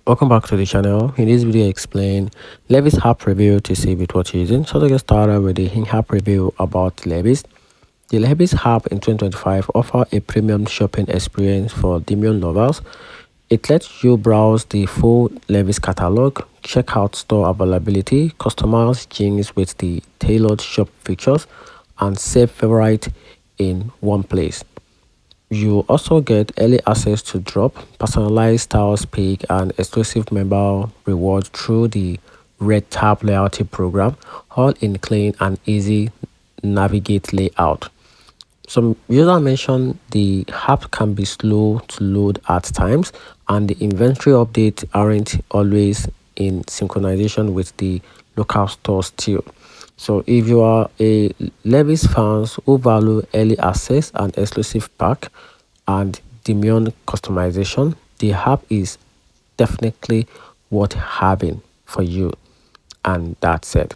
Welcome back to the channel. In this video I explain LEVI'S app review to see with what you're using. So to get started with the app review about LEVI'S. The LEVI'S app in 2025 offer a premium shopping experience for Demian lovers. It lets you browse the full LEVI'S catalog, check out store availability, customize jeans with the tailored shop features, and save favorite in one place. You also get early access to drop, personalized styles pick, and exclusive member reward through the Red Tab loyalty program, all in clean and easy navigate layout. Some user mentioned the app can be slow to load at times, and the inventory updates aren't always in synchronization with the local store still. So if you are a LEVI'S fans who value early access and exclusive pack and Demian customization, the app is definitely worth having for you. And that's it.